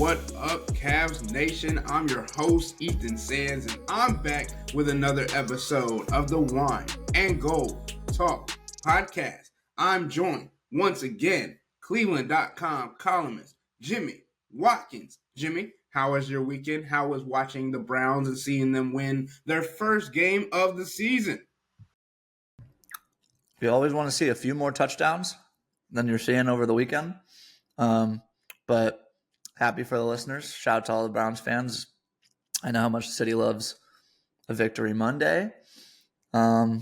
What up, Cavs Nation? I'm your host, Ethan Sands, and I'm back with another episode of the Wine and Gold Talk podcast. I'm joined once again, cleveland.com columnist Jimmy Watkins. Jimmy, how was your weekend? How was watching the Browns and seeing them win their first game of the season? You always want to see a few more touchdowns than you're seeing over the weekend. But happy for the listeners. Shout out to all the Browns fans. I know how much the city loves a victory Monday. Now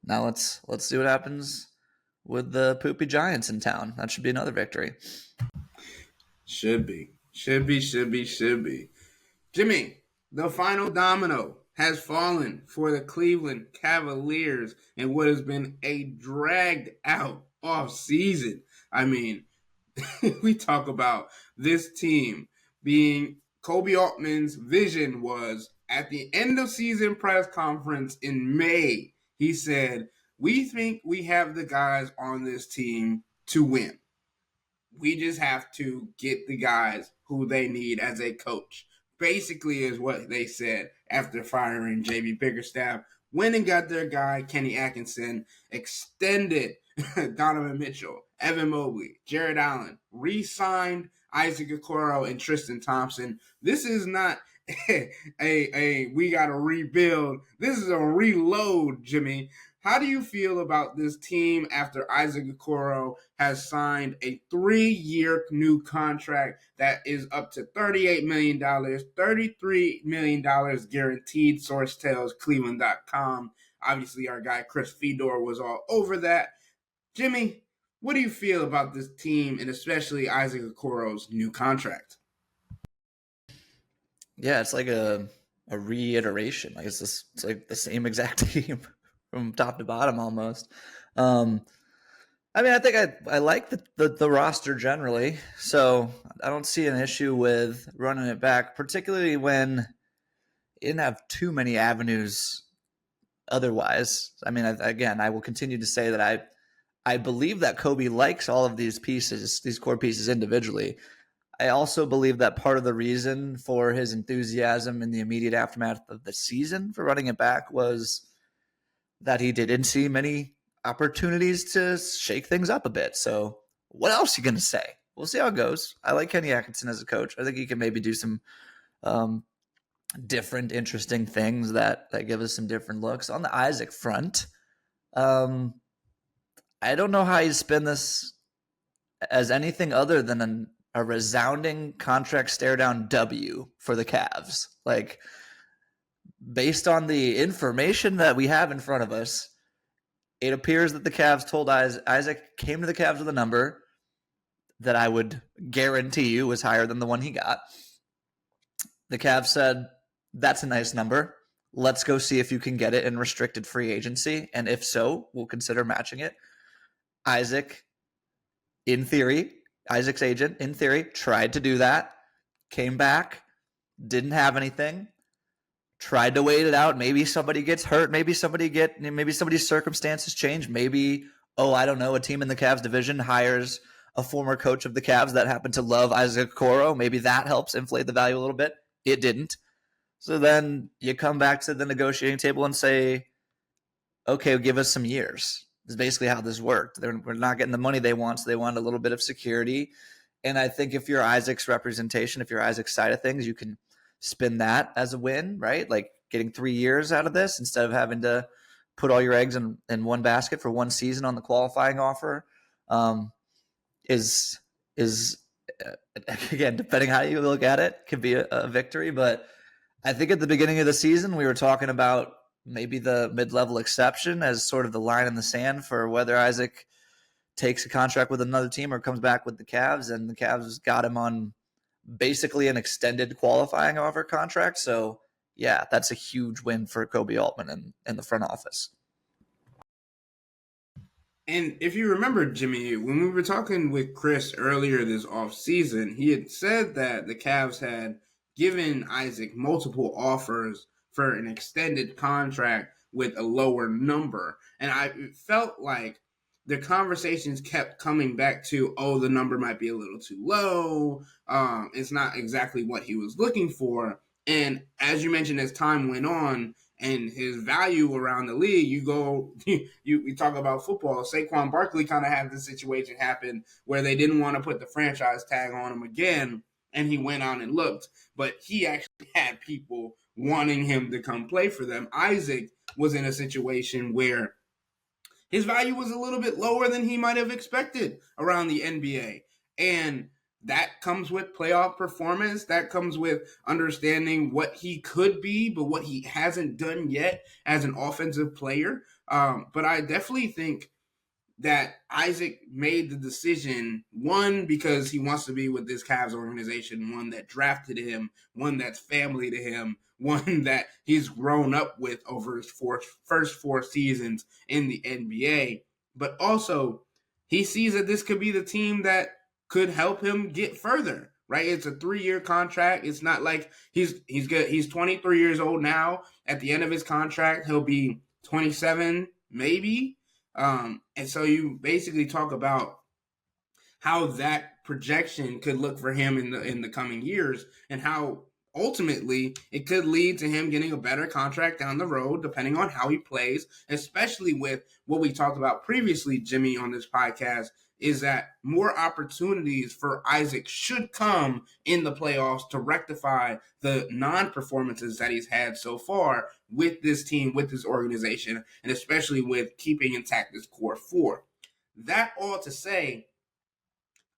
let's see what happens with the poopy Giants in town. That should be another victory. Should be. Jimmy, the final domino has fallen for the Cleveland Cavaliers in what has been a dragged out offseason. I mean, we talk about this team being Kobe Altman's vision was at the end of season press conference in May. He said, "We think we have the guys on this team to win. We just have to get the guys who they need as a coach." Basically is what they said after firing J.B. Bickerstaff. Went and got their guy, Kenny Atkinson, extended Donovan Mitchell, Evan Mobley, Jared Allen, re-signed Isaac Okoro and Tristan Thompson. This is not a we got to rebuild. This is a reload, Jimmy. How do you feel about this team after Isaac Okoro has signed a 3-year new contract that is up to $38 million, $33 million guaranteed, source tells cleveland.com. Obviously, our guy Chris Fedor was all over that. Jimmy, what do you feel about this team and especially Isaac Okoro's new contract? Yeah, it's like a reiteration. Like it's like the same exact team from top to bottom almost. I mean, I think I like the roster generally, so I don't see an issue with running it back, particularly when you didn't have too many avenues otherwise. I mean, I will continue to say that I believe that Kobe likes all of these pieces, these core pieces individually. I also believe that part of the reason for his enthusiasm in the immediate aftermath of the season for running it back was that he didn't see many opportunities to shake things up a bit. So what else are you going to say? We'll see how it goes. I like Kenny Atkinson as a coach. I think he can maybe do some different, interesting things that give us some different looks. On the Isaac front, I don't know how you spin this as anything other than a resounding contract stare-down W for the Cavs. Like, based on the information that we have in front of us, it appears that the Cavs told Isaac came to the Cavs with a number that I would guarantee you was higher than the one he got. The Cavs said, "That's a nice number. Let's go see if you can get it in restricted free agency. And if so, we'll consider matching it." Isaac, in theory, Isaac's agent, in theory, tried to do that, came back, didn't have anything, tried to wait it out. Maybe somebody gets hurt. Maybe somebody's circumstances change. Maybe, I don't know, a team in the Cavs division hires a former coach of the Cavs that happened to love Isaac Okoro. Maybe that helps inflate the value a little bit. It didn't. So then you come back to the negotiating table and say, okay, give us some years. Is basically how this worked. We're not getting the money they want, so they want a little bit of security. And I think if you're Isaac's representation, if you're Isaac's side of things, you can spin that as a win, right? Like getting 3 years out of this instead of having to put all your eggs in one basket for one season on the qualifying offer is again, depending how you look at it, could be a victory. But I think at the beginning of the season, we were talking about maybe the mid-level exception as sort of the line in the sand for whether Isaac takes a contract with another team or comes back with the Cavs, and the Cavs got him on basically an extended qualifying offer contract. So yeah, that's a huge win for Kobe Altman and the front office. And if you remember, Jimmy, when we were talking with Chris earlier this offseason, he had said that the Cavs had given Isaac multiple offers for an extended contract with a lower number. And I felt like the conversations kept coming back to, oh, the number might be a little too low. It's not exactly what he was looking for. And as you mentioned, as time went on and his value around the league, you talk about football. Saquon Barkley kind of had this situation happen where they didn't want to put the franchise tag on him again, and he went out and looked. But he actually had people wanting him to come play for them. Isaac was in a situation where his value was a little bit lower than he might have expected around the NBA. And that comes with playoff performance. That comes with understanding what he could be, but what he hasn't done yet as an offensive player. But I definitely think that Isaac made the decision, one, because he wants to be with this Cavs organization, one that drafted him, one that's family to him, one that he's grown up with over his first 4 seasons in the NBA. But also, he sees that this could be the team that could help him get further. Right? It's a 3-year contract. It's not like he's good. He's 23 years old now. At the end of his contract, he'll be 27, maybe. And so you basically talk about how that projection could look for him in the coming years, and how ultimately it could lead to him getting a better contract down the road, depending on how he plays, especially with what we talked about previously, Jimmy, on this podcast, is that more opportunities for Isaac should come in the playoffs to rectify the non-performances that he's had so far with this team, with this organization, and especially with keeping intact this core four. That all to say,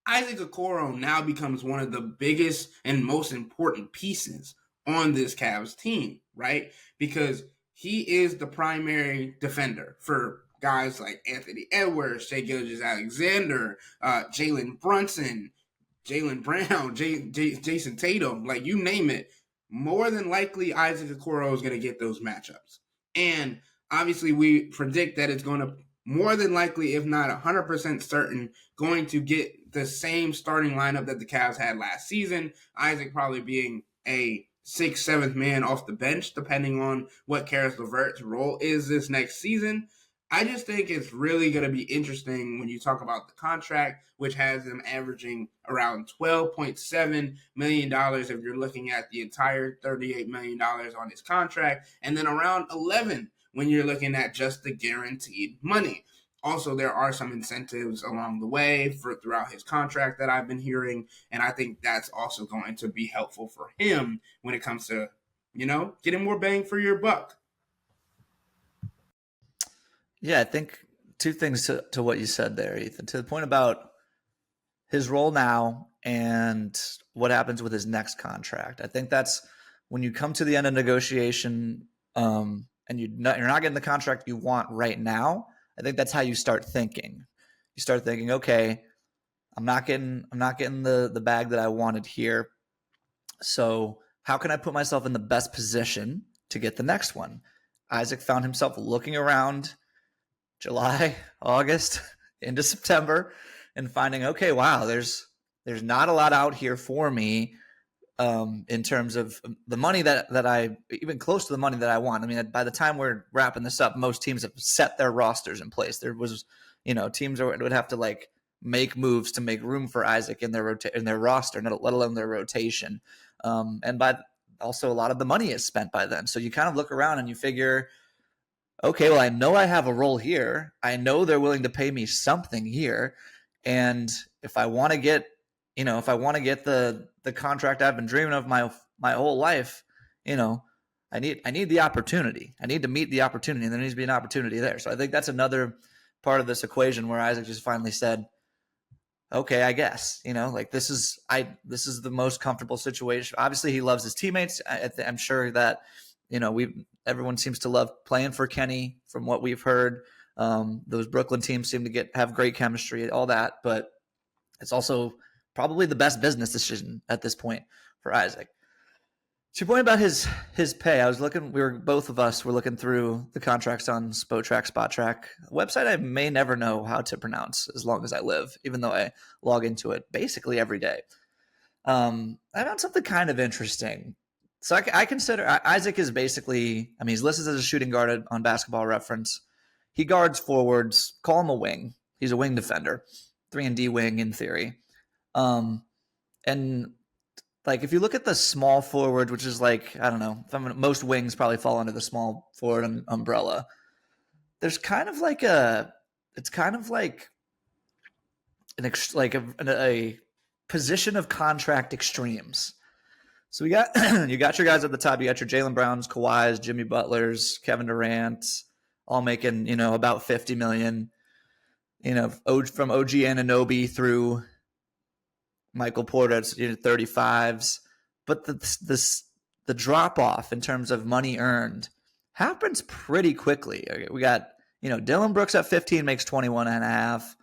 Isaac Okoro now becomes one of the biggest and most important pieces on this Cavs team, right? Because he is the primary defender for guys like Anthony Edwards, Shai Gilgeous-Alexander, Jalen Brunson, Jaylen Brown, Jason Tatum, like you name it. More than likely, Isaac Okoro is going to get those matchups. And obviously, we predict that it's going to more than likely, if not 100% certain, going to get the same starting lineup that the Cavs had last season. Isaac probably being a 6th, 7th man off the bench, depending on what Caris LeVert's role is this next season. I just think it's really going to be interesting when you talk about the contract, which has them averaging around $12.7 million if you're looking at the entire $38 million on his contract, and then around 11 when you're looking at just the guaranteed money. Also, there are some incentives along the way throughout his contract that I've been hearing, and I think that's also going to be helpful for him when it comes to, getting more bang for your buck. Yeah, I think two things to what you said there, Ethan. To the point about his role now and what happens with his next contract. I think that's when you come to the end of negotiation and you're not getting the contract you want right now. I think that's how you start thinking. You start thinking, okay, I'm not getting the bag that I wanted here. So how can I put myself in the best position to get the next one? Isaac found himself looking around July, August, into September, and finding, okay, wow, there's not a lot out here for me in terms of the money that I, even close to the money that I want. I mean, by the time we're wrapping this up, most teams have set their rosters in place. There was, teams would have to like make moves to make room for Isaac in their roster, let alone their rotation. And by also a lot of the money is spent by then. So you kind of look around and you figure, okay, well, I know I have a role here. I know they're willing to pay me something here. And if I want to get, the contract I've been dreaming of my whole life, I need the opportunity. I need to meet the opportunity, and there needs to be an opportunity there. So I think that's another part of this equation where Isaac just finally said, okay, I guess, this is the most comfortable situation. Obviously he loves his teammates. I'm sure that, everyone seems to love playing for Kenny from what we've heard. Those Brooklyn teams seem to have great chemistry, all that, but it's also probably the best business decision at this point for Isaac. To your point about his pay, both of us were looking through the contracts on Spotrac, a website I may never know how to pronounce as long as I live, even though I log into it basically every day. I found something kind of interesting. So I consider Isaac is basically, he's listed as a shooting guard on Basketball Reference. He guards forwards, call him a wing. He's a wing defender, 3-and-D wing in theory. And like if you look at the small forward, which is like, I don't know, most wings probably fall under the small forward umbrella. There's kind of like it's kind of like a position of contract extremes. So we got you got your guys at the top. You got your Jaylen Browns, Kawhis, Jimmy Butlers, Kevin Durant, all making about $50 million. From OG Anunoby through Michael Porter, it's 35s. But the drop off in terms of money earned happens pretty quickly. We got Dylan Brooks at 15 makes 21 and a half.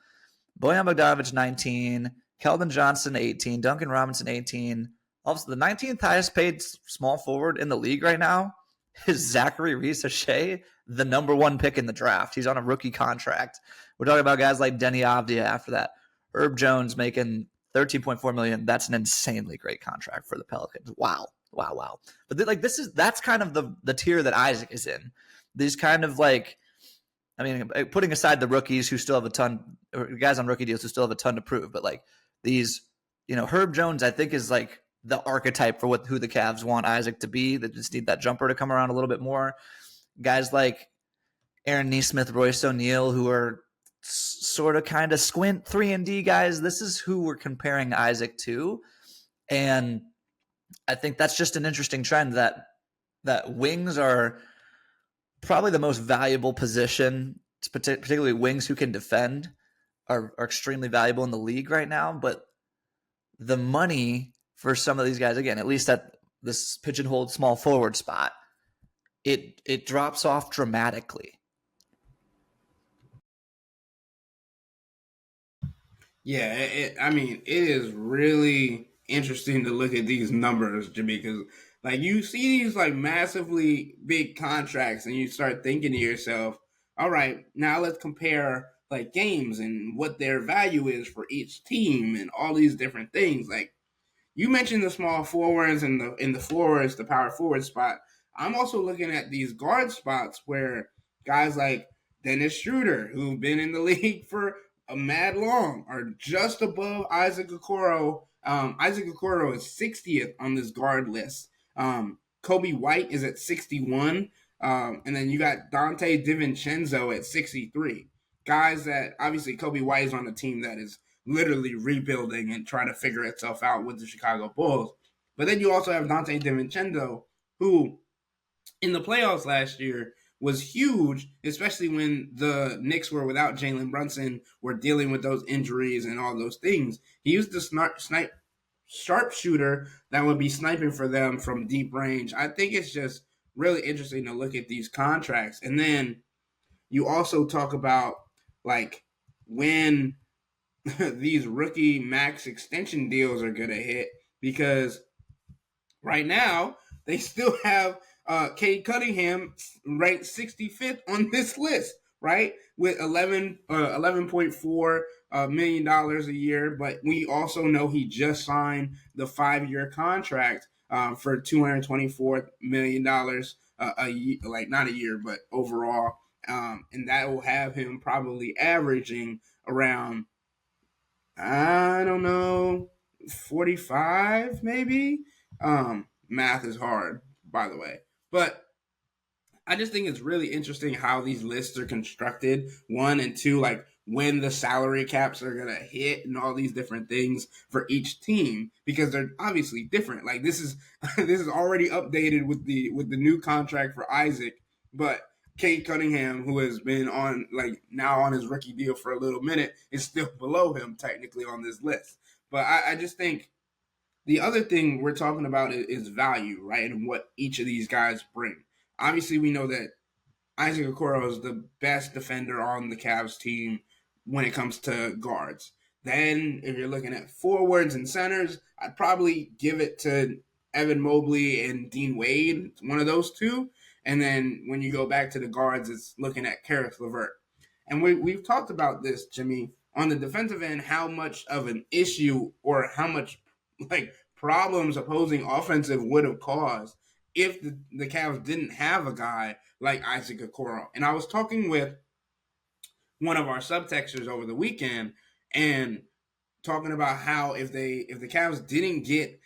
Bojan Bogdanovic 19, Keldon Johnson 18, Duncan Robinson 18. Also, the 19th highest paid small forward in the league right now is Zachary Reese-Shea, the number one pick in the draft. He's on a rookie contract. We're talking about guys like Denny Avdia after that. Herb Jones making $13.4 million. That's an insanely great contract for the Pelicans. Wow. But that's kind of the tier that Isaac is in. These kind of putting aside the rookies who still have a ton, or guys on rookie deals who still have a ton to prove, but like these, Herb Jones, I think is like the archetype for who the Cavs want Isaac to be. They just need that jumper to come around a little bit more. Guys like Aaron Nesmith, Royce O'Neal, who are sort of kind of squint 3-and-D guys. This is who we're comparing Isaac to. And I think that's just an interesting trend that wings are probably the most valuable position, particularly wings who can defend are extremely valuable in the league right now. But the money for some of these guys, again, at least at this pigeonholed small forward spot, it drops off dramatically. Yeah, it is really interesting to look at these numbers, Jimmy, because like you see these like massively big contracts, and you start thinking to yourself, all right, now let's compare like games and what their value is for each team and all these different things. Like you mentioned the small forwards and the forwards, the power forward spot. I'm also looking at these guard spots where guys like Dennis Schroeder, who've been in the league for a mad long, are just above Isaac Okoro. Isaac Okoro is 60th on this guard list. Kobe White is at 61. And then you got Dante DiVincenzo at 63. Guys that obviously Kobe White is on a team that is literally rebuilding and trying to figure itself out with the Chicago Bulls. But then you also have Dante DiVincenzo, who in the playoffs last year was huge, especially when the Knicks were without Jalen Brunson, were dealing with those injuries and all those things. He used the sharpshooter that would be sniping for them from deep range. I think it's just really interesting to look at these contracts. And then you also talk about like when these rookie max extension deals are going to hit, because right now they still have Cade Cunningham ranked 65th on this list, right? With $11.4 million a year. But we also know he just signed the 5-year contract for $224 million a year, like not a year, but overall. And that will have him probably averaging around, I don't know, 45 maybe. Math is hard, by the way. But I just think it's really interesting how these lists are constructed. One and two, like when the salary caps are gonna hit and all these different things for each team, because they're obviously different. Like this is this is already updated with the new contract for Isaac, but Cade Cunningham, who has been on like now on his rookie deal for a little minute, is still below him technically on this list. But I just think the other thing we're talking about is value, right? And what each of these guys bring. Obviously, we know that Isaac Okoro is the best defender on the Cavs team when it comes to guards. Then, if you're looking at forwards and centers, I'd probably give it to Evan Mobley and Dean Wade, one of those two. And then when you go back to the guards, it's looking at Karis LeVert. And we've talked about this, Jimmy, on the defensive end, how much of an issue or how much like problems opposing offensive would have caused if the Cavs didn't have a guy like Isaac Okoro. And I was talking with one of our subtexters over the weekend and talking about how if the Cavs didn't get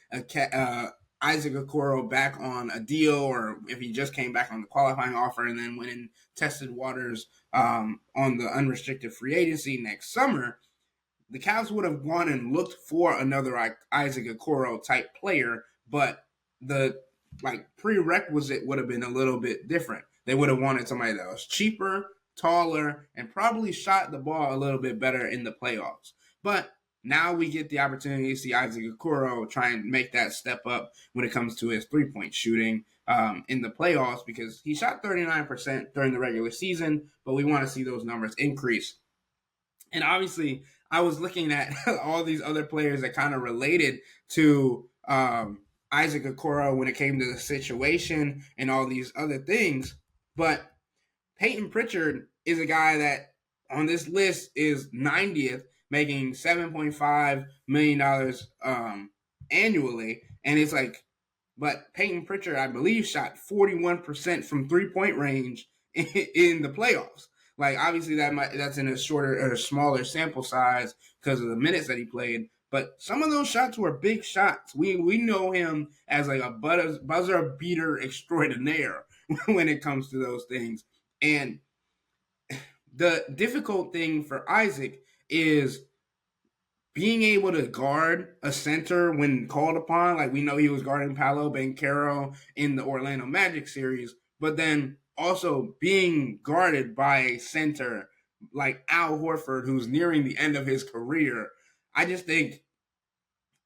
Isaac Okoro back on a deal, or if he just came back on the qualifying offer and then went and tested waters on the unrestricted free agency next summer, the Cavs would have gone and looked for another Isaac Okoro type player, but the prerequisite would have been a little bit different. They would have wanted somebody that was cheaper, taller, and probably shot the ball a little bit better in the playoffs. But now we get the opportunity to see Isaac Okoro try and make that step up when it comes to his three-point shooting in the playoffs, because he shot 39% during the regular season, but we want to see those numbers increase. And obviously, I was looking at all these other players that kind of related to Isaac Okoro when it came to the situation and all these other things. But Peyton Pritchard is a guy that on this list is 90th, making $7.5 million annually. And it's like, but Peyton Pritchard, I believe, shot 41% from 3-point range in the playoffs. Like, obviously that's in a shorter or a smaller sample size because of the minutes that he played. But some of those shots were big shots. We know him as like a buzzer beater extraordinaire when it comes to those things. And the difficult thing for Isaac is being able to guard a center when called upon. Like, we know he was guarding Paolo Banchero in the Orlando Magic series, but then also being guarded by a center like Al Horford, who's nearing the end of his career. I just think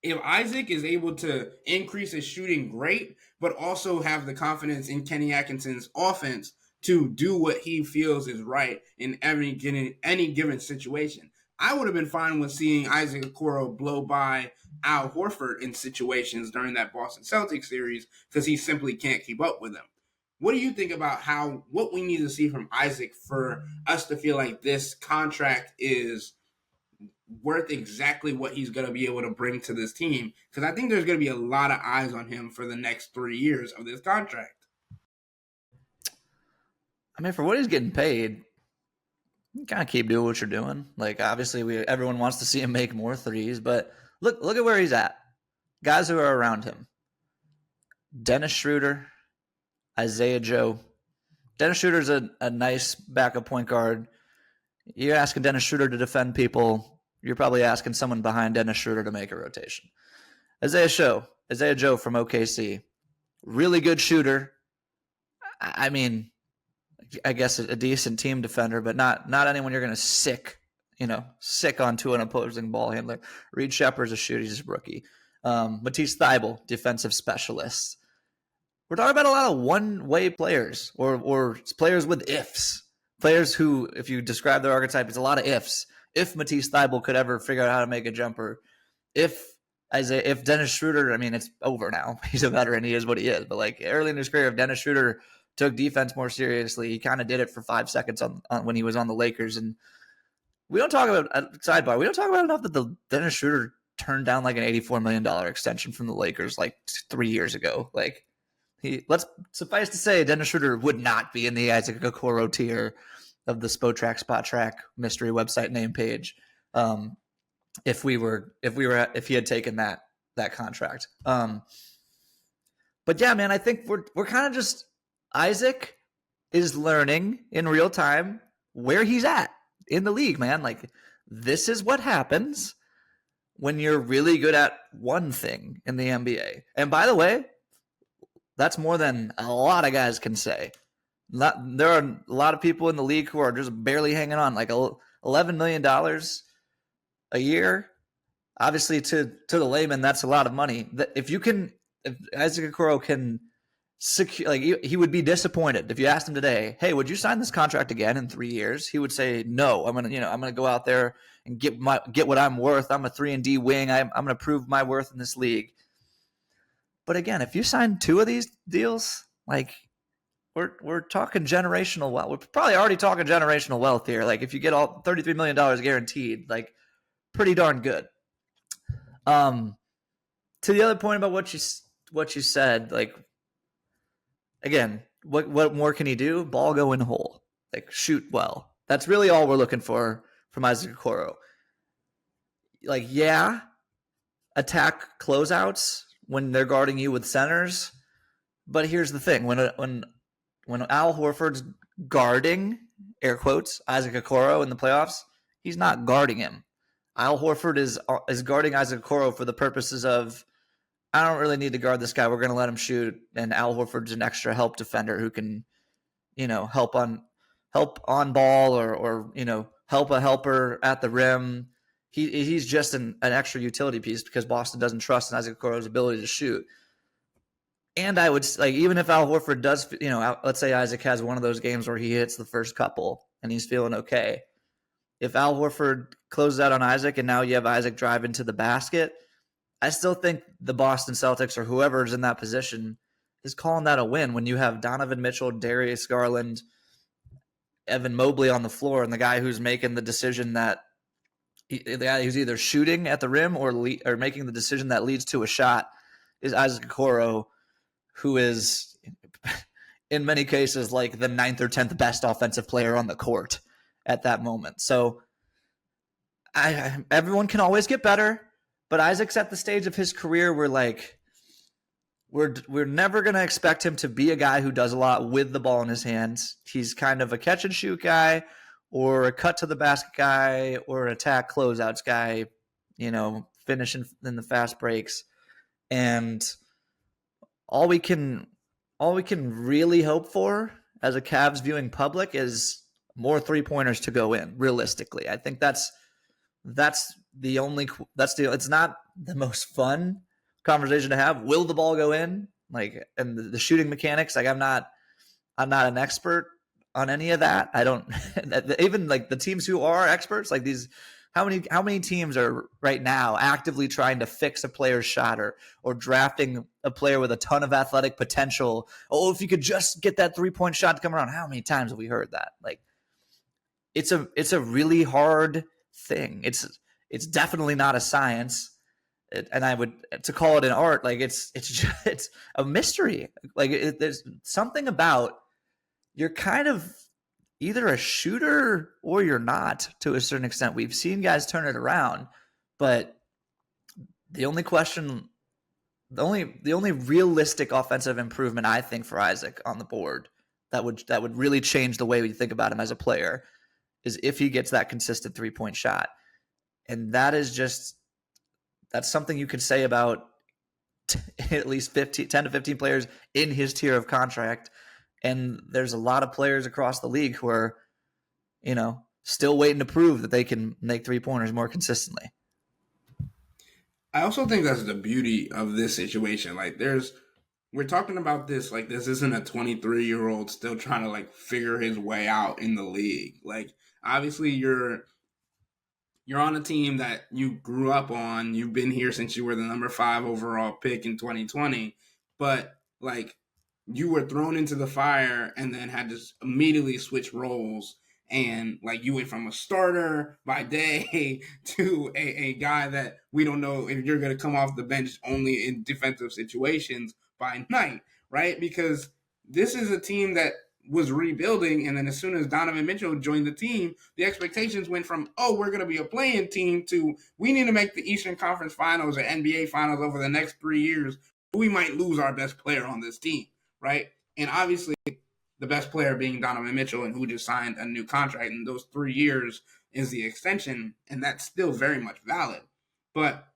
if Isaac is able to increase his shooting, great, but also have the confidence in Kenny Atkinson's offense to do what he feels is right in any given situation. I would have been fine with seeing Isaac Okoro blow by Al Horford in situations during that Boston Celtics series because he simply can't keep up with him. What do you think about what we need to see from Isaac for us to feel like this contract is worth exactly what he's going to be able to bring to this team? Because I think there's going to be a lot of eyes on him for the next 3 years of this contract. I mean, for what he's getting paid, you kind of keep doing what you're doing. Like, obviously, everyone wants to see him make more threes, but look at where he's at. Guys who are around him: Dennis Schroeder, Isaiah Joe. Dennis Schroeder's a nice backup point guard. You're asking Dennis Schroeder to defend people. You're probably asking someone behind Dennis Schroeder to make a rotation. Isaiah Joe from OKC, really good shooter. I mean, I guess a decent team defender, but not anyone you're going to sick onto an opposing ball handler. Reed Shepard's a shooter. He's a rookie. Matisse Thybulle, defensive specialist. We're talking about a lot of one-way players or players with ifs. Players who, if you describe their archetype, it's a lot of ifs. If Matisse Thybulle could ever figure out how to make a jumper, if Dennis Schroeder, I mean, it's over now. He's a veteran. He is what he is. But like early in his career, if Dennis Schroeder took defense more seriously, he kind of did it for 5 seconds on when he was on the Lakers. And we don't talk about sidebar. We don't talk about enough that the Dennis Schroeder turned down like an $84 million extension from the Lakers like 3 years ago. Like, let's suffice to say, Dennis Schroeder would not be in the Isaac Okoro tier of the Spot Track mystery website name page if he had taken that contract. But yeah, man, I think we're kind of just, Isaac is learning in real time where he's at in the league, man. Like, this is what happens when you're really good at one thing in the NBA. And by the way, that's more than a lot of guys can say. There are a lot of people in the league who are just barely hanging on. Like $11 million a year, obviously to the layman, that's a lot of money. If Isaac Okoro can secure, like, he would be disappointed if you asked him today, "Hey, would you sign this contract again in 3 years?" He would say, "No, I'm gonna go out there and get what I'm worth. I'm a 3-and-D wing. I'm gonna prove my worth in this league." But again, if you sign 2 of these deals, like, we're talking generational wealth. We're probably already talking generational wealth here. Like, if you get all $33 million guaranteed, like, pretty darn good. To the other point about what you said, like, again, what more can he do? Ball go in hole, like, shoot well. That's really all we're looking for from Isaac Okoro. Like, yeah, attack closeouts when they're guarding you with centers. But here's the thing: when Al Horford's guarding, air quotes, Isaac Okoro in the playoffs, he's not guarding him. Al Horford is guarding Isaac Okoro for the purposes of, I don't really need to guard this guy. We're going to let him shoot, and Al Horford's an extra help defender who can, help on ball or help a helper at the rim. He's just an extra utility piece because Boston doesn't trust Isaac Okoro's ability to shoot. And I would like, even if Al Horford does, let's say Isaac has one of those games where he hits the first couple and he's feeling okay. If Al Horford closes out on Isaac and now you have Isaac drive into the basket, I still think the Boston Celtics or whoever's in that position is calling that a win when you have Donovan Mitchell, Darius Garland, Evan Mobley on the floor, and the guy who's making the decision the guy who's either shooting at the rim or making the decision that leads to a shot is Isaac Okoro, who is in many cases like the 9th or 10th best offensive player on the court at that moment. So everyone can always get better, but Isaac's at the stage of his career where we're never going to expect him to be a guy who does a lot with the ball in his hands. He's kind of a catch and shoot guy or a cut to the basket guy or an attack closeouts guy, finishing in the fast breaks. And all we can really hope for as a Cavs viewing public is more 3-pointers to go in. Realistically, I think it's not the most fun conversation to have. Will the ball go in? And the shooting mechanics. I'm not an expert on any of that. I don't even the teams who are experts these. How many teams are right now actively trying to fix a player's shot or drafting a player with a ton of athletic potential? Oh, if you could just get that 3-point shot to come around. How many times have we heard that? It's a really hard thing. It's definitely not a science. And I would to call it an art. It's a mystery. There's something about you're kind of either a shooter or you're not to a certain extent. We've seen guys turn it around, but the only realistic offensive improvement I think for Isaac on the board that would really change the way we think about him as a player is if he gets that consistent 3-point shot. And that's something you could say about at least 10 to 15 players in his tier of contract. And there's a lot of players across the league who are, still waiting to prove that they can make 3-pointers more consistently. I also think that's the beauty of this situation. We're talking about this, this isn't a 23-year-old still trying to figure his way out in the league. Obviously you're on a team that you grew up on. You've been here since you were the number 5 overall pick in 2020. But you were thrown into the fire and then had to immediately switch roles. And you went from a starter by day to a guy that we don't know if you're going to come off the bench only in defensive situations by night, right? Because this is a team that was rebuilding, and then as soon as Donovan Mitchell joined the team, the expectations went from, we're going to be a play-in team to we need to make the Eastern Conference Finals or NBA Finals over the next 3 years. We might lose our best player on this team, right? And obviously the best player being Donovan Mitchell, and who just signed a new contract, and those 3 years is the extension, and that's still very much valid. But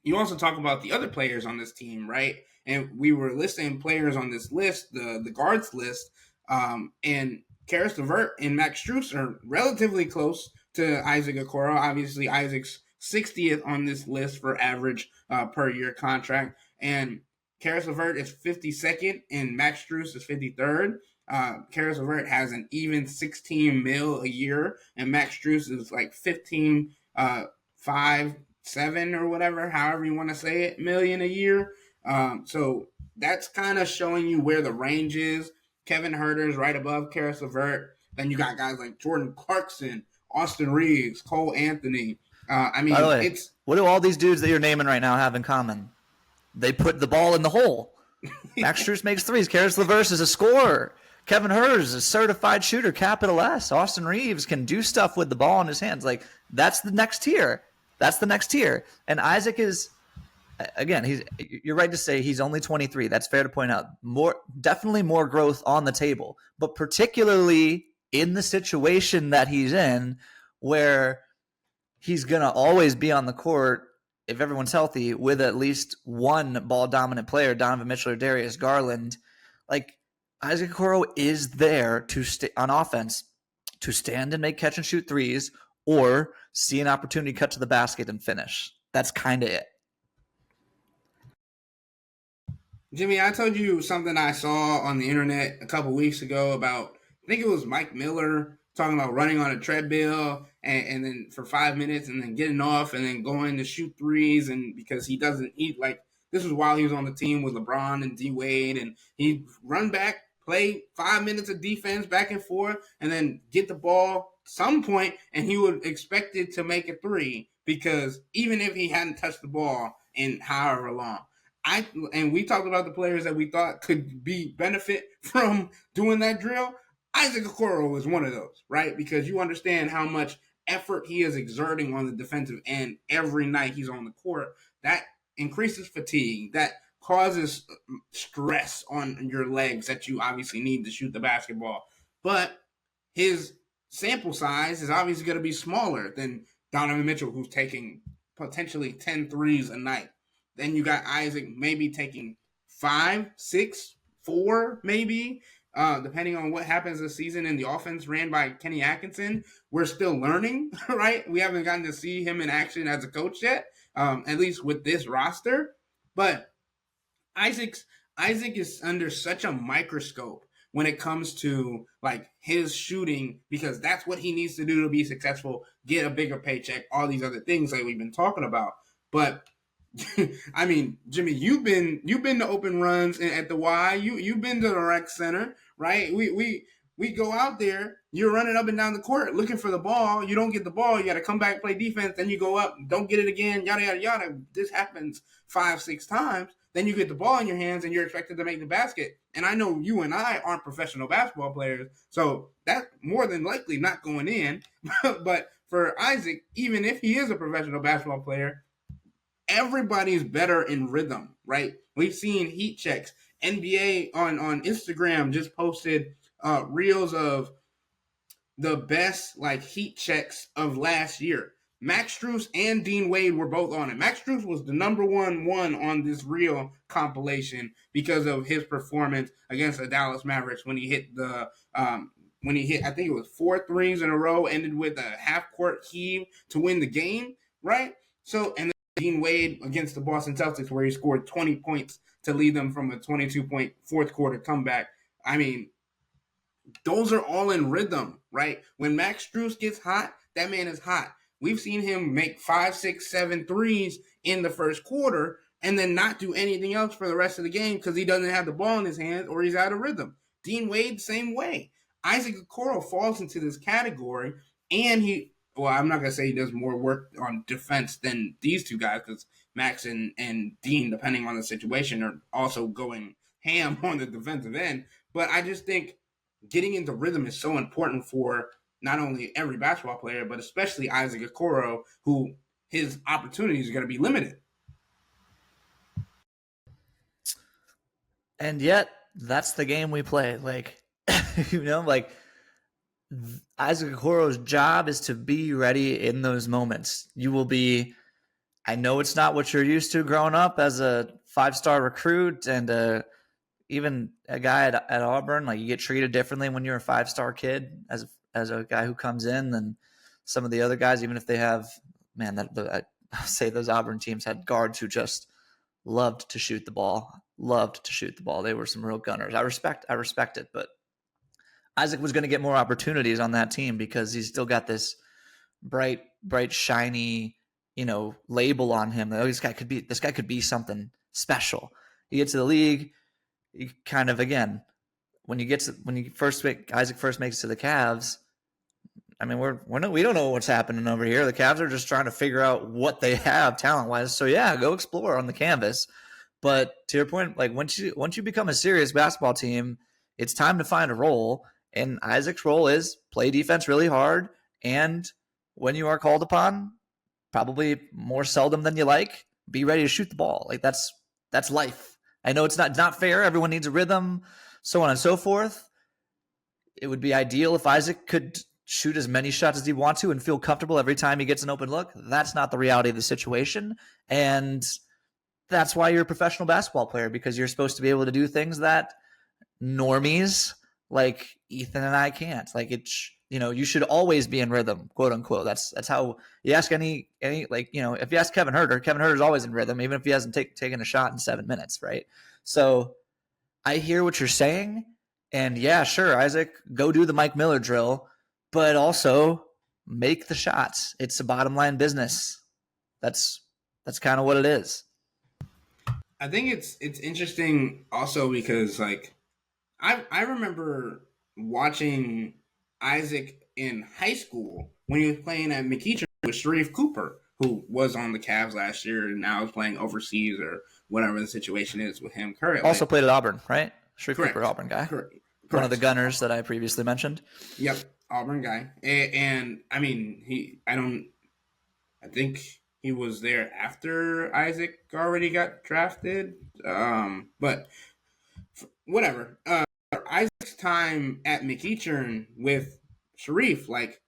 you also talk about the other players on this team, right? And we were listing players on this list, the guards list, and Karis LeVert and Max Strus are relatively close to Isaac Okoro. Obviously, Isaac's 60th on this list for average per year contract, and Karis LeVert is 52nd, and Max Strus is 53rd. Karis LeVert has an even $16 million a year, and Max Strus is 15, 5, 7 or whatever, however you want to say it, million a year. So that's kind of showing you where the range is. Kevin Huerter's right above Karis LeVert. Then you got guys like Jordan Clarkson, Austin Reeves, Cole Anthony. By the way, what do all these dudes that you're naming right now have in common? They put the ball in the hole. Max Strus makes threes. Karis LeVert is a scorer. Kevin Herz is a certified shooter, capital S. Austin Reeves can do stuff with the ball in his hands. Like, that's the next tier. That's the next tier. And Isaac is, again, you're right to say he's only 23. That's fair to point out. Definitely more growth on the table, but particularly in the situation that he's in, where he's going to always be on the court, if everyone's healthy, with at least one ball dominant player, Donovan Mitchell or Darius Garland. Like, Isaac Okoro is there to on offense to stand and make catch and shoot threes, or see an opportunity, cut to the basket and finish. That's kind of it. Jimmy, I told you something I saw on the internet a couple weeks ago about, I think it was Mike Miller talking about running on a treadmill and then for 5 minutes and then getting off and then going to shoot threes, and because he doesn't eat, like, this was while he was on the team with LeBron and D Wade, and he'd run back, play 5 minutes of defense back and forth, and then get the ball some point, and he would expect it to make a three, because even if he hadn't touched the ball in however long. And we talked about the players that we thought could be benefit from doing that drill. Isaac Okoro was one of those, right? Because you understand how much effort he is exerting on the defensive end every night he's on the court. That increases fatigue. That causes stress on your legs that you obviously need to shoot the basketball. But his sample size is obviously going to be smaller than Donovan Mitchell, who's taking potentially 10 threes a night. Then you got Isaac maybe taking 5, 6, 4, maybe, depending on what happens this season in the offense ran by Kenny Atkinson. We're still learning, right? We haven't gotten to see him in action as a coach yet, at least with this roster. But Isaac is under such a microscope when it comes to, like, his shooting, because that's what he needs to do to be successful, get a bigger paycheck, all these other things that we've been talking about. But I mean, Jimmy, you've been to open runs at the Y. You've been to the rec center, right? We go out there. You're running up and down the court looking for the ball. You don't get the ball. You got to come back, play defense. Then you go up, don't get it again. Yada yada yada. This happens 5, 6 times. Then you get the ball in your hands and you're expected to make the basket. And I know you and I aren't professional basketball players, so that's more than likely not going in. But for Isaac, even if he is a professional basketball player, everybody's better in rhythm, right? We've seen heat checks. NBA on Instagram just posted reels of the best, like, heat checks of last year. Max Strus and Dean Wade were both on it. Max Strus was the number one on this reel compilation because of his performance against the Dallas Mavericks when he hit I think it was 4 threes in a row, ended with a half-court heave to win the game, right? So, and Dean Wade against the Boston Celtics, where he scored 20 points to lead them from a 22-point fourth quarter comeback. I mean, those are all in rhythm, right? When Max Strus gets hot, that man is hot. We've seen him make 5, 6, 7 threes in the first quarter and then not do anything else for the rest of the game because he doesn't have the ball in his hands or he's out of rhythm. Dean Wade, same way. Isaac Okoro falls into this category, and I'm not going to say he does more work on defense than these two guys, because Max and Dean, depending on the situation, are also going ham on the defensive end. But I just think getting into rhythm is so important for not only every basketball player, but especially Isaac Okoro, who his opportunities are going to be limited. And yet, that's the game we play. Like, like, Isaac Okoro's job is to be ready in those moments. You will be, I know it's not what you're used to growing up as a 5-star recruit and even a guy at Auburn. Like, you get treated differently when you're a 5-star kid as a guy who comes in than some of the other guys, even if they have, I say those Auburn teams had guards who just loved to shoot the ball. They were some real gunners. I respect it, but Isaac was going to get more opportunities on that team because he's still got this bright, shiny, label on him. Oh, this guy could be something special. He gets to the league, he kind of, again, when Isaac first makes it to the Cavs, I mean, we don't know what's happening over here. The Cavs are just trying to figure out what they have talent-wise. So yeah, go explore on the canvas. But to your point, like, once you become a serious basketball team, it's time to find a role. And Isaac's role is play defense really hard. And when you are called upon, probably more seldom than you like, be ready to shoot the ball. Like that's life. I know it's not fair. Everyone needs a rhythm, so on and so forth. It would be ideal if Isaac could shoot as many shots as he wants to and feel comfortable every time he gets an open look. That's not the reality of the situation. And that's why you're a professional basketball player, because you're supposed to be able to do things that normies like Ethan and I can't. Like you should always be in rhythm, quote unquote. That's how you ask any like, if you ask Kevin Huerter's always in rhythm, even if he hasn't taken a shot in 7 minutes, right? So I hear what you're saying, and yeah, sure, Isaac, go do the Mike Miller drill, but also make the shots. It's a bottom line business. That's kind of what it is. I think it's interesting also because like I remember watching Isaac in high school when he was playing at McEachern with Sharif Cooper, who was on the Cavs last year and now is playing overseas or whatever the situation is with him currently. Also played at Auburn, right? Sharif Correct. Cooper, Auburn guy. Correct. One of the Gunners that I previously mentioned. Yep, Auburn guy. And I mean, I think he was there after Isaac already got drafted. But whatever. Isaac's time at McEachern with Sharif, like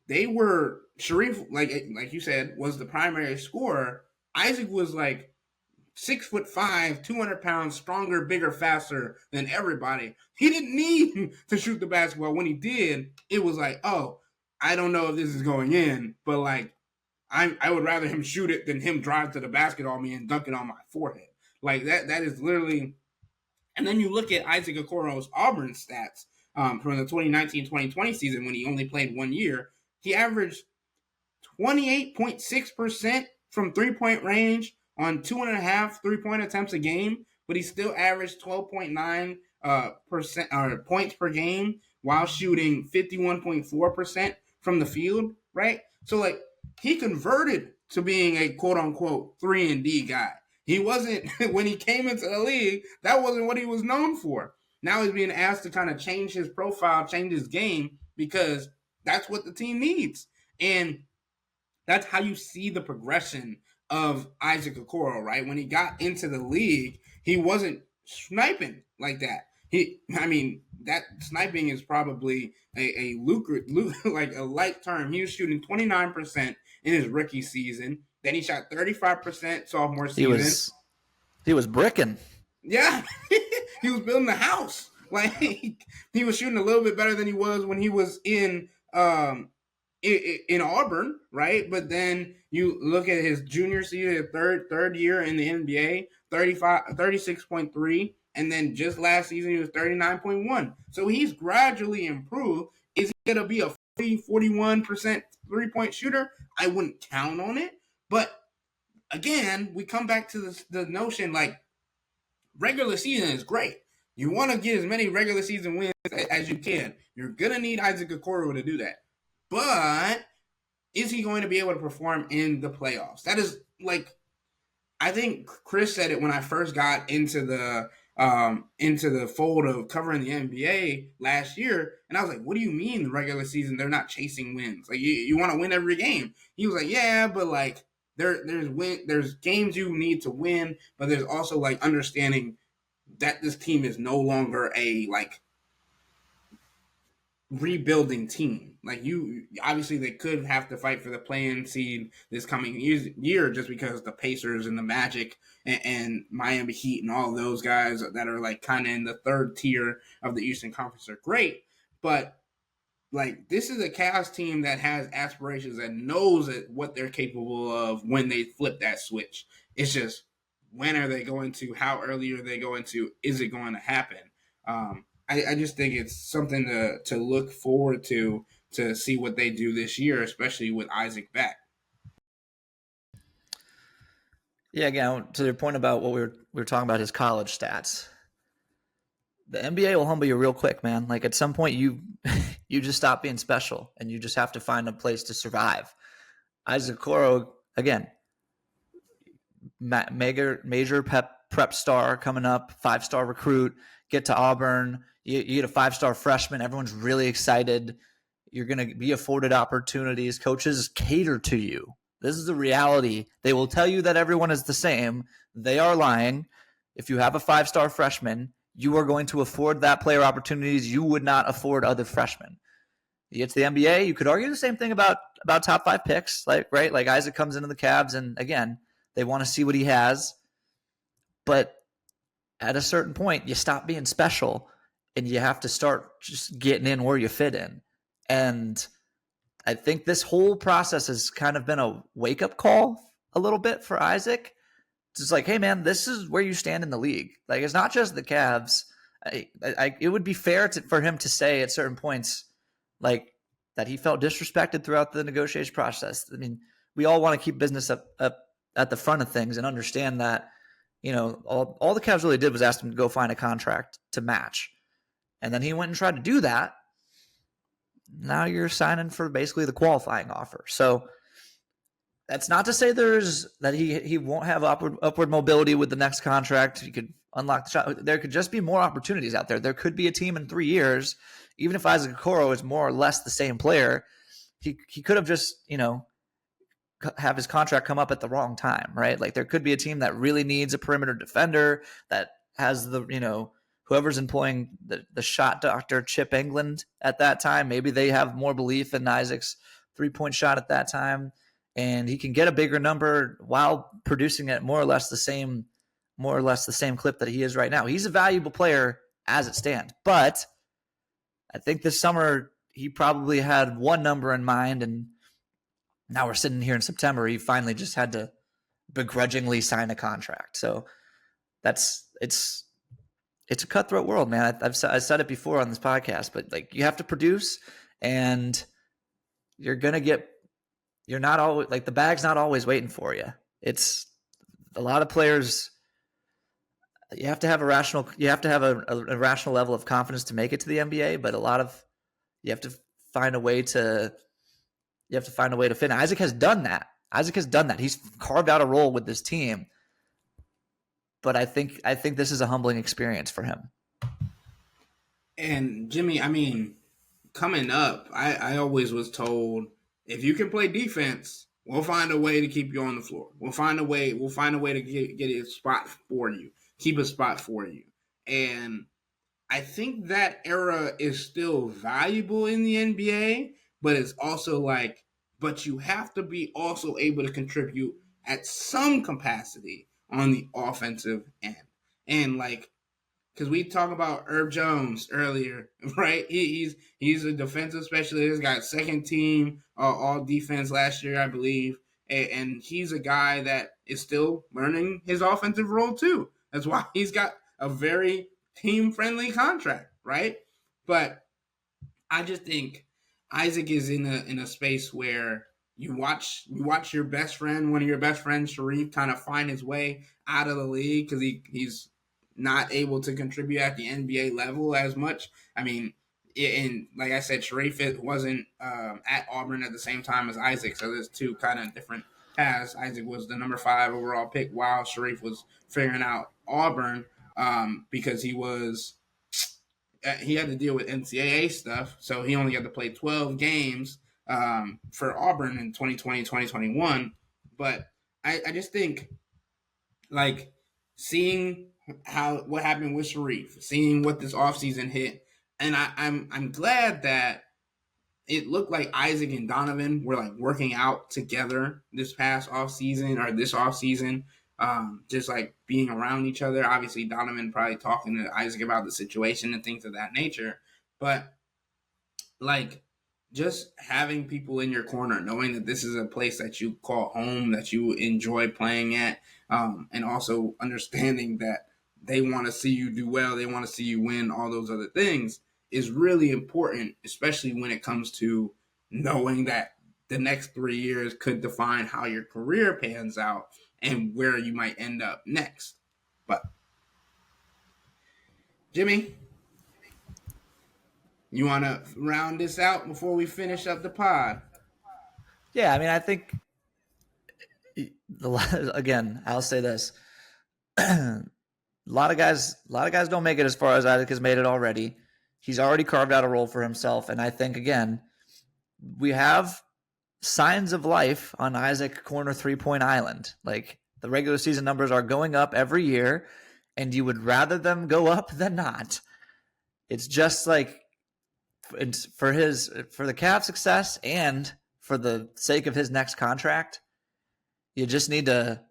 they were Sharif, like you said, was the primary scorer. Isaac was like 6'5", 200 pounds, stronger, bigger, faster than everybody. He didn't need to shoot the basketball. When he did, it was like, oh, I don't know if this is going in, but like I would rather him shoot it than him drive to the basket on me and dunk it on my forehead. Like that is literally. And then you look at Isaac Okoro's Auburn stats from the 2019-2020 season when he only played 1 year. He averaged 28.6% from three-point range on 2.5 three-point attempts a game, but he still averaged 12.9 points per game while shooting 51.4% from the field, right? So, like, he converted to being a quote-unquote 3-and-D guy. He wasn't, when he came into the league, that wasn't what he was known for. Now he's being asked to kind of change his profile, change his game, because that's what the team needs. And that's how you see the progression of Isaac Okoro, right? When he got into the league, he wasn't sniping like that. That sniping is probably a like a light term. He was shooting 29% in his rookie season. Then he shot 35% sophomore season. He was bricking. Yeah, he was building a house. Like he was shooting a little bit better than he was when he was in Auburn, right? But then you look at his junior season, third year in the NBA, 36.3, and then just last season he was 39.1. So he's gradually improved. Is he gonna be a 41% 3-point shooter? I wouldn't count on it. But again, we come back to the notion like regular season is great. You want to get as many regular season wins as you can. You're going to need Isaac Okoro to do that. But is he going to be able to perform in the playoffs? That is like, I think Chris said it when I first got into the fold of covering the NBA last year. And I was like, what do you mean the regular season? They're not chasing wins. Like you want to win every game. He was like, yeah, but like there's games you need to win, but there's also like understanding that this team is no longer a like rebuilding team. Like you obviously they could have to fight for the play-in seed this coming year just because the Pacers and the Magic and Miami Heat and all those guys that are like kind of in the third tier of the Eastern Conference are great, but like this is a Cavs team that has aspirations, that knows what they're capable of when they flip that switch. It's just when are they going to? How early are they going to? Is it going to happen? I just think it's something to look forward to see what they do this year, especially with Isaac back. Yeah, again, to your point about what we were talking about, his college stats. The NBA will humble you real quick, man. Like at some point, you just stop being special, and you just have to find a place to survive. Isaac Okoro, again, major prep star coming up, 5-star recruit, get to Auburn, You get a 5-star freshman. Everyone's really excited. You're going to be afforded opportunities. Coaches cater to you. This is the reality. They will tell you that everyone is the same. They are lying. If you have a 5-star freshman, you are going to afford that player opportunities you would not afford other freshmen. You get to the NBA, you could argue the same thing about top 5 picks, right? Like Isaac comes into the Cavs, and again, they want to see what he has. But at a certain point, you stop being special, and you have to start just getting in where you fit in. And I think this whole process has kind of been a wake-up call a little bit for Isaac. It's just like, hey, man, this is where you stand in the league. Like, it's not just the Cavs. It would be fair for him to say at certain points, like, that he felt disrespected throughout the negotiation process. I mean, we all want to keep business up at the front of things and understand that, all the Cavs really did was ask him to go find a contract to match. And then he went and tried to do that. Now you're signing for basically the qualifying offer. So that's not to say that he won't have upward mobility with the next contract. He could unlock the shot. There could just be more opportunities out there. There could be a team in 3 years, even if Isaac Okoro is more or less the same player, he could have just, have his contract come up at the wrong time, right? Like there could be a team that really needs a perimeter defender that has whoever's employing the shot doctor, Chip England, at that time. Maybe they have more belief in Isaac's 3-point shot at that time, and he can get a bigger number while producing at more or less the same clip that he is right now. He's a valuable player as it stands, but I think this summer he probably had one number in mind, and now we're sitting here in September. He finally just had to begrudgingly sign a contract. So it's a cutthroat world, man. I've said it before on this podcast, but like you have to produce, and you're not always like the bag's not always waiting for you. It's a lot of players. You have to have a rational level of confidence to make it to the NBA, but you have to find a way to fit. Isaac has done that. He's carved out a role with this team. But I think this is a humbling experience for him. And Jimmy, I mean, coming up, I always was told, if you can play defense, we'll find a way to keep you on the floor. We'll find a way to get a spot for you. Keep a spot for you. And I think that era is still valuable in the NBA, but it's also but you have to be also able to contribute at some capacity on the offensive end. And because we talked about Herb Jones earlier, right? He's a defensive specialist, got second team all defense last year, I believe. And he's a guy that is still learning his offensive role too. That's why he's got a very team-friendly contract, right? But I just think Isaac is in a space where you watch your best friend, one of your best friends, Sharif, kind of find his way out of the league because he's not able to contribute at the NBA level as much. I mean, and like I said, Sharif wasn't at Auburn at the same time as Isaac, so there's two kind of different paths. Isaac was the number 5 overall pick, while Sharif was figuring out Auburn because he had to deal with NCAA stuff, so he only got to play 12 games for Auburn in 2020, 2021. But I just think, seeing what happened with Sharif, seeing what this offseason hit, and I'm glad that it looked like Isaac and Donovan were working out together this past offseason or this offseason. Just being around each other. Obviously, Donovan probably talking to Isaac about the situation and things of that nature. But just having people in your corner, knowing that this is a place that you call home, that you enjoy playing at, and also understanding that they want to see you do well, they want to see you win, all those other things is really important, especially when it comes to knowing that the next 3 years could define how your career pans out and where you might end up next. But Jimmy, you want to round this out before we finish up the pod? Yeah, I mean, I think again, I'll say this: a lot of guys don't make it as far as Isaac has made it already. He's already carved out a role for himself. And I think, again, we have signs of life on Isaac Corner 3-point island. Like, the regular season numbers are going up every year, and you would rather them go up than not. It's just like, for the Cavs' success and for the sake of his next contract, you just need to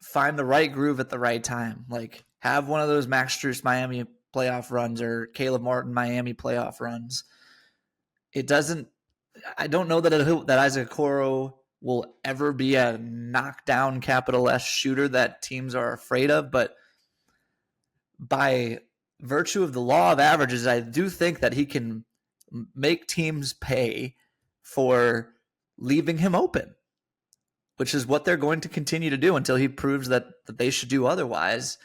find the right groove at the right time. Like, have one of those Max Strus Miami playoff runs or Caleb Martin Miami playoff runs. I don't know that Isaac Okoro will ever be a knockdown capital S shooter that teams are afraid of, but by virtue of the law of averages, I do think that he can make teams pay for leaving him open, which is what they're going to continue to do until he proves that they should do otherwise.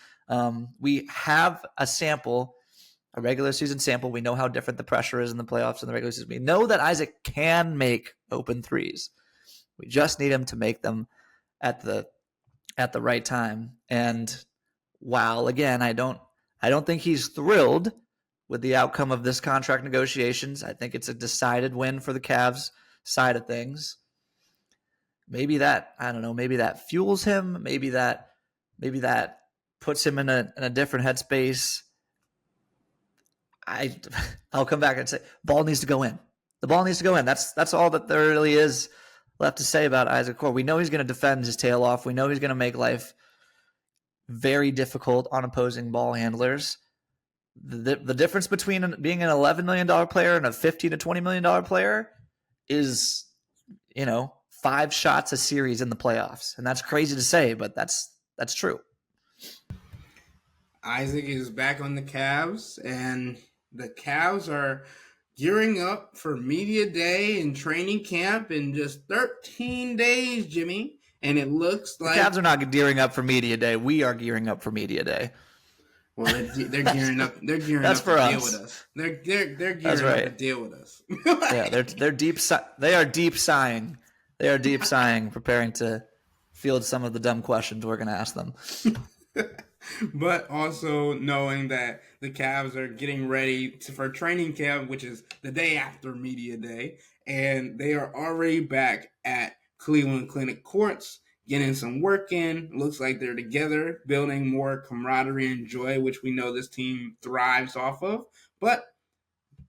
We have a regular season sample. We know how different the pressure is in the playoffs and the regular season. We know that Isaac can make open threes. We just need him to make them at the right time. And while, again, I don't think he's thrilled with the outcome of this contract negotiations. I think it's a decided win for the Cavs side of things. Maybe that fuels him. Maybe that puts him in a different headspace. I'll come back and say ball needs to go in. The ball needs to go in. That's all that there really is left to say about Isaac Okoro. We know he's going to defend his tail off. We know he's going to make life very difficult on opposing ball handlers. The difference between being an $11 million player and a $15 to $20 million player is, 5 shots a series in the playoffs. And that's crazy to say, but that's true. Isaac is back on the Cavs, and the Cavs are gearing up for media day and training camp in just 13 days, Jimmy. And it looks like the Cavs are not gearing up for media day. We are gearing up for media day. Well, they're gearing up. They're gearing up to deal with us. They're gearing up to deal with us. Yeah, they're deep. They are deep sighing. They are deep sighing, preparing to field some of the dumb questions we're going to ask them. But also knowing that the Cavs are getting ready for training camp, which is the day after media day, and they are already back at Cleveland Clinic courts, getting some work in. Looks like they're together, building more camaraderie and joy, which we know this team thrives off of. But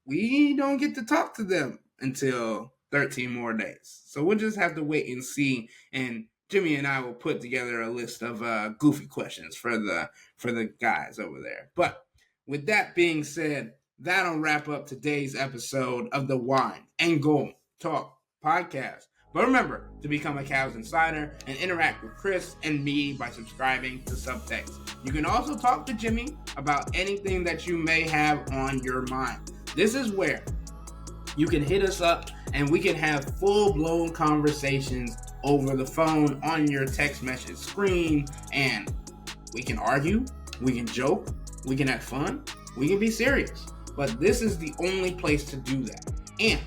we don't get to talk to them until 13 more days. So we'll just have to wait and see. And Jimmy and I will put together a list of goofy questions for the guys over there. But with that being said, that'll wrap up today's episode of the Wine and Gold Talk podcast. But remember to become a Cavs Insider and interact with Chris and me by subscribing to Subtext. You can also talk to Jimmy about anything that you may have on your mind. This is where you can hit us up and we can have full-blown conversations over the phone on your text message screen, and we can argue, we can joke, we can have fun, we can be serious. But this is the only place to do that. And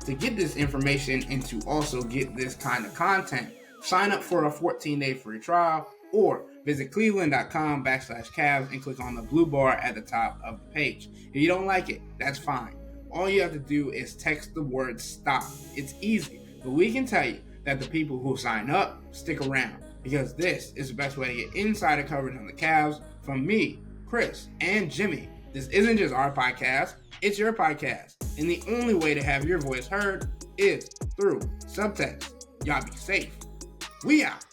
to get this information and to also get this kind of content, sign up for a 14-day free trial or visit cleveland.com /Cavs and click on the blue bar at the top of the page. If you don't like it, that's fine. All you have to do is text the word STOP. It's easy, but we can tell you that the people who sign up stick around, because this is the best way to get insider coverage on the Cavs from me, Chris, and Jimmy. This isn't just our podcast, it's your podcast. And the only way to have your voice heard is through Subtext. Y'all be safe. We out.